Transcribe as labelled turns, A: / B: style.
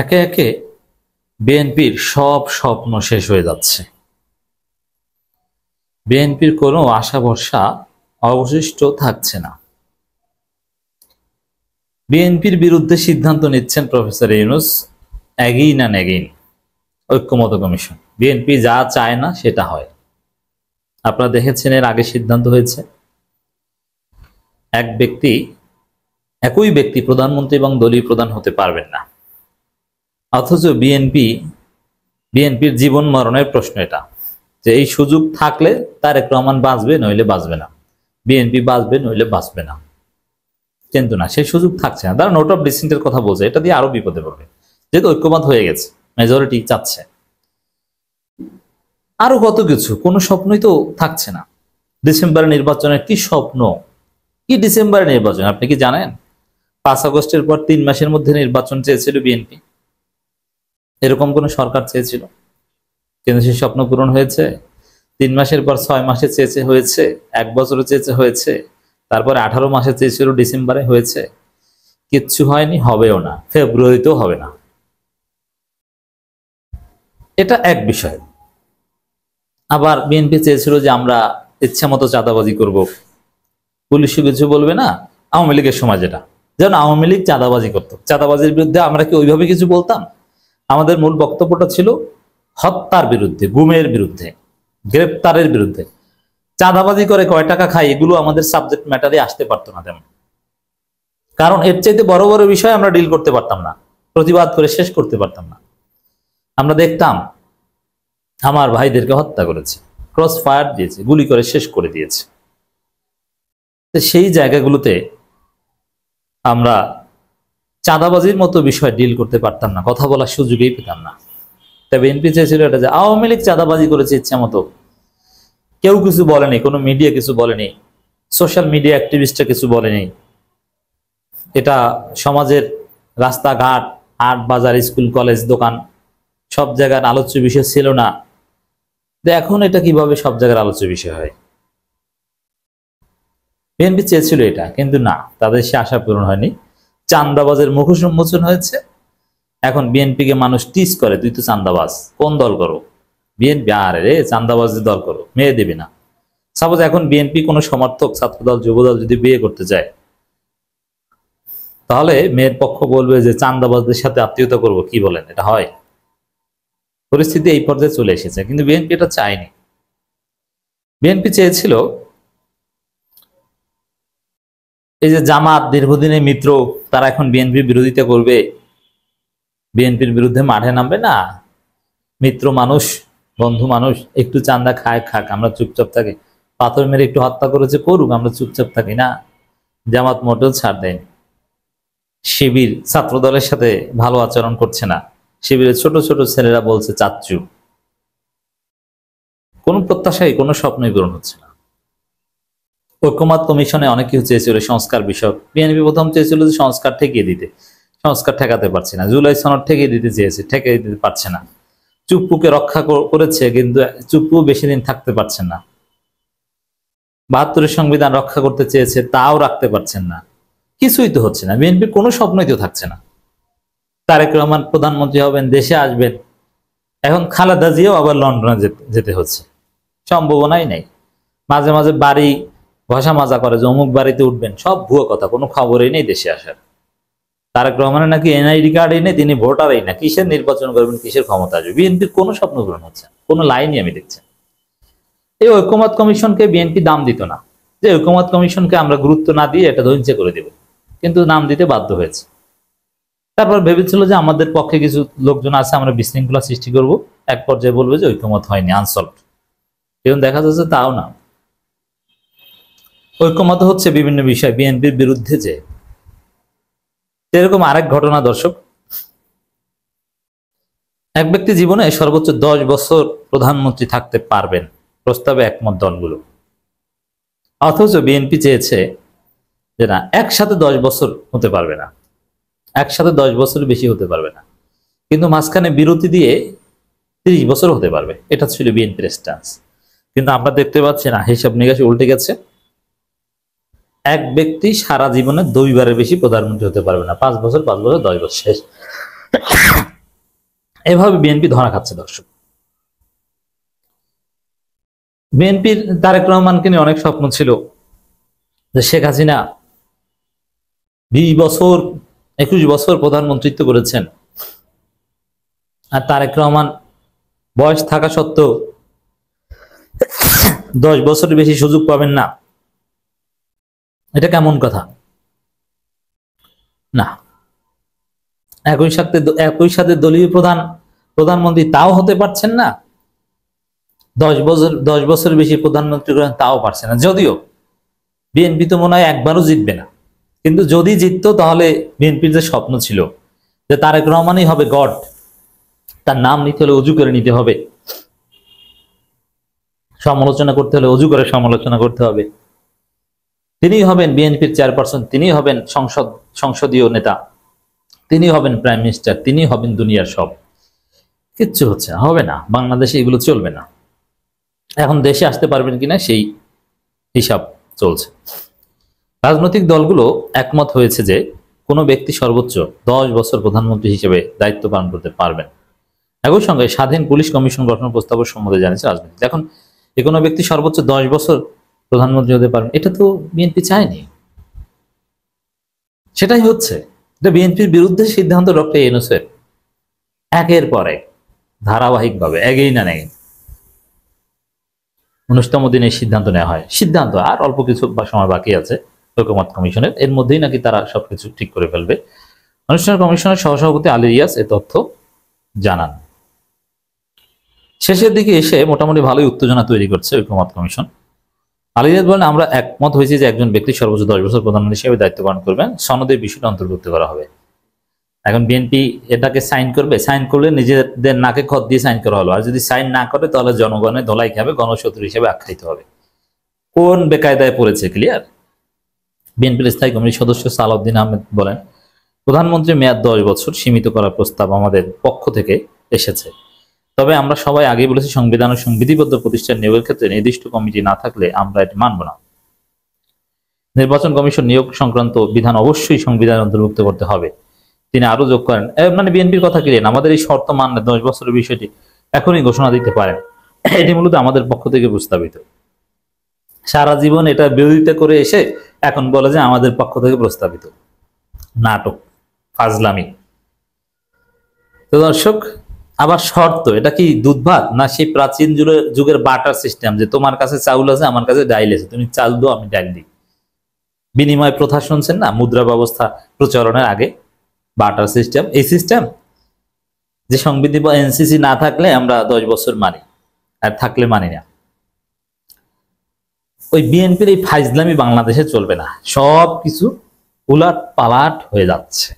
A: একে একে বিএনপির সব স্বপ্ন শেষ হয়ে যাচ্ছে। বিএনপির কোনো আশা ভরসা অবশিষ্ট থাকছে না। বিএনপির বিরুদ্ধে সিদ্ধান্ত নিচ্ছেন professor Yunus, again and again. ঐক্যমত্য কমিশন বিএনপি যা চায় না সেটা হয়। আপনারা দেখেছেন এর আগে সিদ্ধান্ত হয়েছে একই ব্যক্তি প্রধানমন্ত্রী এবং দলীয় প্রধান হতে পারবেন না। অথচ বিএনপির জীবন মরণের প্রশ্ন এটা, যে এই সুযোগ থাকলে তারেক রহমান বাঁচবে নইলে বাঁচবে না, বিএনপি বাঁচবে নইলে বাঁচবে না। কিন্তু না, সেই সুযোগ থাকছে না। তারা নোট অফ ডিসেন্টের কথা বলছে, এটা দিয়ে আরো বিপদে পড়বে, যেহেতু ঐক্যমত হয়ে গেছে, মেজরিটি চাচ্ছে। আরো কত কিছু, কোনো স্বপ্নই তো থাকছে না। ডিসেম্বরের নির্বাচনের কি স্বপ্ন, কি ডিসেম্বরের নির্বাচন আপনি কি জানেন? 5 আগস্টের পর 3 মাসের মধ্যে নির্বাচন চেয়েছিল বিএনপি, এরকম কোন সরকার চেয়েছিল? কিন্তু সেই স্বপ্ন পূরণ হয়েছে? 3 মাসের পর 6 মাসে চেয়েছে হয়েছে, 1 বছরে চেয়েছে হয়েছে, তারপরে 18 মাসে চেয়েছিল ডিসেম্বরে হয়েছে? কিচ্ছু হয়নি, হবেও না, ফেব্রুয়ারিতেও হবে না। এটা এক বিষয়। আবার বিএনপি চেয়েছিল যে আমরা ইচ্ছা মতো চাঁদাবাজি করব, পুলিশও কিছু বলবে না। আওয়ামী লীগের সময় যেটা, যেমন আওয়ামী লীগ চাঁদাবাজি করতো, চাঁদাবাজির বিরুদ্ধে আমরা কি ওইভাবে কিছু বলতাম? আমাদের মূল বক্তব্যটা ছিল হত্যার বিরুদ্ধে, গুমের বিরুদ্ধে, গ্রেপ্তারের বিরুদ্ধে। চাঁদাবাজি করে কয় টাকা খাই, এগুলো আমাদের সাবজেক্ট ম্যাটারে আসতে পারতো না তেমন, কারণ এর চাইতে বড় বড় বিষয় আমরা ডিল করতে পারতাম না, প্রতিবাদ করে শেষ করতে পারতাম না। আমরা দেখতাম আমার ভাইদেরকে হত্যা করেছে, ক্রস ফায়ার দিয়েছে, গুলি করে শেষ করে দিয়েছে। সেই জায়গাগুলোতে আমরা চাঁদাবাজির মতো বিষয় ডিল করতে পারতাম না, কথা বলার সুযোগই পেতাম না। তবে বিএনপি চেয়েছিল এটা, যে আওয়ামী লীগ চাঁদাবাজি করেছে ইচ্ছা মতো, কেউ কিছু বলেনি, কোনো মিডিয়া কিছু বলেনি, সোশ্যাল মিডিয়া অ্যাক্টিভিস্টরা কিছু বলেনি, এটা সমাজের রাস্তাঘাট, হাট বাজার, স্কুল কলেজ দোকান সব জায়গার আলোচ্য বিষয় ছিল না। এখন এটা কিভাবে সব জায়গার আলোচ্য বিষয় হয়? বিএনপি চেয়েছিল এটা, কিন্তু না, তাদের সে আশা পূরণ হয়নি। চাঁদাবাজের মুখোশ উন্মোচন হয়েছে। এখন বিএনপিকে মানুষ টিজ করে, তুই তো চাঁদাবাজ, কোন দল করো? বিএনপি, আরে রে চাঁদাবাজের দল করো, মেয়ে দেবে না। সাপোজ এখন বিএনপি কোনো সমর্থক, ছাত্রদল, যুবদল যদি বিয়ে করতে যায়, তাহলে মেয়ের পক্ষ বলবে যে চাঁদাবাজদের সাথে আত্মীয়তা করব, কি বলেন? এটা হয়? পরিস্থিতি এই পর্যায়ে চলে এসেছে, কিন্তু বিএনপি এটা চায়নি। বিএনপি চেয়েছিল এই যে জামাত দীর্ঘদিনের মিত্র, তারা এখন বিএনপির বিরোধিতা করবে, বিএনপির বিরুদ্ধে মাঠে নামবে না। মিত্র মানুষ, বন্ধু মানুষ, একটু চাঁদা খায় খাক, আমরা চুপচাপ থাকি। পাথর মেরে একটু হত্যা করেছে করুক, আমরা চুপচাপ থাকি না। জামাত মোটেও ছাড় দেয়নি। শিবির ছাত্র দলের সাথে ভালো আচরণ করছে না, শিবিরের ছোট ছোট ছেলেরা বলছে চাচ্চু। কোন প্রত্যাশাই, কোনো স্বপ্নই পূরণ হচ্ছে না। ঐক্যমত কমিশনে অনেক কিছু চেয়েছিল, সংস্কার বিষয়ক। বিএনপি প্রথম চেয়েছিল যে সংস্কার ঠেকিয়ে দিতে, সংস্কার ঠেকাতে পারছে না। জুলাই সনদ ঠেকিয়ে দিতে চেয়েছে, ঠেকিয়ে দিতে পারছে না। চুপ্পুকে রক্ষা করেছে, কিন্তু চুপ্পু বেশি দিন থাকতে পারছেন না। 72-এর সংবিধান রক্ষা করতে চেয়েছে, তাও রাখতে পারছেন না। কিছুই তো হচ্ছে না, বিএনপির কোনো স্বপ্নই তো থাকছে না। তারেক রহমান প্রধানমন্ত্রী হবেন, দেশে আসবেন, এখন খালেদা জিয়াও আবার লন্ডনে যেতে হচ্ছে, সম্ভাবনাই নেই। মাঝে মাঝে বাড়ি ঘষা মাজা করে যে অমুক বাড়িতে উঠবেন, সব ভুয়ো কথা, কোনো খবরই নেই দেশে আসার। তারেক রহমানের নাকি এনআইডি কার্ডই নেই, তিনি ভোটারই না, কিসের নির্বাচন করবেন, কিসের ক্ষমতা আসবে? বিএনপির কোনো স্বপ্ন পূরণ হচ্ছে, কোনো লাইনই আমি দেখছি। এই ঐক্যমত কমিশনকে বিএনপি দাম দিত না, যে ঐক্যমত কমিশনকে আমরা গুরুত্ব না দিয়ে এটা ধ্বংস করে দেব, কিন্তু নাম দিতে বাধ্য হয়েছে। তারপর ভেবেছিল যে আমাদের পক্ষে কিছু লোকজন আছে, আমরা বিশৃঙ্খলা সৃষ্টি করব, এক পর্যায়ে বলবে যে ঐক্যমত হয়নি, আনসলভড। এখন দেখা যাচ্ছে তাও না। ঐক্যমত হচ্ছে বিভিন্ন বিষয় বিএনপির বিরুদ্ধে। যে এরকম আরেক ঘটনা, দর্শক, এক ব্যক্তি জীবনে সর্বোচ্চ 10 বছর প্রধানমন্ত্রী থাকতে পারবেন, প্রস্তাবে একমত দলগুলো। অথচ বিএনপি চেয়েছে যে না, একসাথে 10 বছর হতে পারবে না, একসাথে 10 বছর বেশি হতে পারবে না, কিন্তু মাঝখানে বিরতি দিয়ে 30 বছর হতে পারবে। এটা ছিল বিএনপির স্ট্যান্স। কিন্তু আমরা দেখতে পাচ্ছি না, হিসাব নিকাশে উল্টে গেছে। এক ব্যক্তি সারা জীবনে 2 বারের বেশি প্রধানমন্ত্রী হতে পারবে না। 5 বছর 5 বছর 10 বছর শেষ। এভাবে বিএনপি ধরা খাচ্ছে দর্শক। বিএনপির তারেক রহমানকে নিয়ে অনেক স্বপ্ন ছিল যে শেখ হাসিনা 20 বছর 21 বছর প্রধানমন্ত্রিত্ব করেছেন, আর তারেক রহমান বয়স থাকা সত্ত্বেও 10 বছরের বেশি সুযোগ পাবেন না। এটা কেমন কথা? না, একই সাথে দলীয় প্রধানমন্ত্রী তাও হতে পারছেন না, 10 বছর বেশি প্রধানমন্ত্রী করেন তাও পারছে না। যদিও বিএনপি তো মনে হয় একবারও জিতবে না, কিন্তু যদি জিততো তাহলে বিএনপির যে স্বপ্ন ছিল যে তারেক রহমানই হবে গড, তার নাম নিতে হলে অজু করে নিতে হবে, সমালোচনা করতে হলে অজু করে সমালোচনা করতে হবে, তিনি হবেন বিএনপির চেয়ারপারসন, তিনি হবেন সংসদীয় নেতা, তিনি হবেন প্রাইম মিনিস্টার, তিনি হবেন দুনিয়ার সব। কিচ্ছু হচ্ছে না, হবে না, বাংলাদেশে এগুলো চলবে না। এখন দেশে আসতে পারবেন কিনা সেই হিসাব চলছে। রাজনৈতিক দলগুলো একমত হয়েছে যে কোনো ব্যক্তি সর্বোচ্চ 10 বছর প্রধানমন্ত্রী হিসেবে দায়িত্ব পালন করতে পারবেন। একই সঙ্গে স্বাধীন পুলিশ কমিশন গঠনের প্রস্তাবের সম্মতি জানিয়েছে রাজনীতি। এখন যে কোনো ব্যক্তি সর্বোচ্চ 10 বছর প্রধানমন্ত্রী হতে পারবেন, এটা তো বিএনপি চায়নি, সেটাই হচ্ছে। এটা বিএনপির বিরুদ্ধে সিদ্ধান্ত ডক্টর ইউনূসের, একের পর এক ধারাবাহিকভাবে এগেই না নেই 19তম দিনে সিদ্ধান্ত নেওয়া হয়। সিদ্ধান্ত আর অল্প কিছু সময় বাকি আছে ঐকমত্য কমিশনের, এর মধ্যেই নাকি তারা সবকিছু ঠিক করে ফেলবে। অনুষ্ঠান কমিশনের সহসভাপতি আলী রিয়াজ এ তথ্য জানান। শেষের দিকে এসে মোটামুটি ভালোই উত্তেজনা তৈরি করছে ঐকমত্য কমিশন। আলী রিয়াজ বলেন, আমরা একমত হয়েছি যে একজন ব্যক্তি সর্বোচ্চ 10 বছর প্রধানমন্ত্রী হিসেবে দায়িত্ব পালন করবেন, সনদের বিষয়টা অন্তর্ভুক্ত করা হবে। এখন বিএনপি এটাকে সাইন করবে, সাইন করলে নিজেদের নাকে খত দিয়ে সাইন করা হলো, আর যদি সাইন না করে তাহলে জনগণের ধলাই খাবে, গণশত্রু হিসেবে আখ্যায়িত হবে। কোন বেকায়দায় পড়েছে, ক্লিয়ার? বিএনপির স্থায়ী কমিটির সদস্য সালাউদ্দিন আহমেদ বলেন, প্রধানমন্ত্রীর মেয়াদ 10 বছর সীমিত করার প্রস্তাব আমাদের পক্ষ থেকে এসেছে, তবে আমরা সবাই আগেই বলেছি সংবিধান ও সংবিধিবদ্ধ প্রতিষ্ঠান নিয়োগের ক্ষেত্রে নির্দিষ্ট কমিটি না থাকলে আমরা এটি মানব না। নির্বাচন কমিশন নিয়োগ সংক্রান্ত বিধান অবশ্যই সংবিধান অন্তর্ভুক্ত করতে হবে। তিনি আরো যোগ করেন, মানে বিএনপির কথা কি, আমাদের এই শর্ত মানলে 10 বছরের বিষয়টি এখনই ঘোষণা দিতে পারেন, এটি মূলত আমাদের পক্ষ থেকে প্রস্তাবিত। সারা জীবন এটা বিরোধিতা করে এসে এখন বলে যে আমাদের পক্ষ থেকে প্রস্তাবিত। নাটক, ফাজলামি। তো দর্শক, আবার শর্ত, এটা কি দুধ ভাত না সেই প্রাচীন যুগের বাটার সিস্টেম, যে তোমার কাছে চাউল আছে আমার কাছে ডাইল আছে, তুমি চাল দাও আমি ডাইল দিই। বিনিময় প্রথা শুনছেন না, মুদ্রা ব্যবস্থা প্রচলনের আগে বাটার সিস্টেম, এই সিস্টেম যে সংবিধি বা এনসিসি না থাকলে আমরা 10 বছর মানি, আর থাকলে মানি না। ওই বিএনপির এই ফাইজলামি বাংলাদেশে চলবে না, সব কিছু উলাট পালাট হয়ে যাচ্ছে।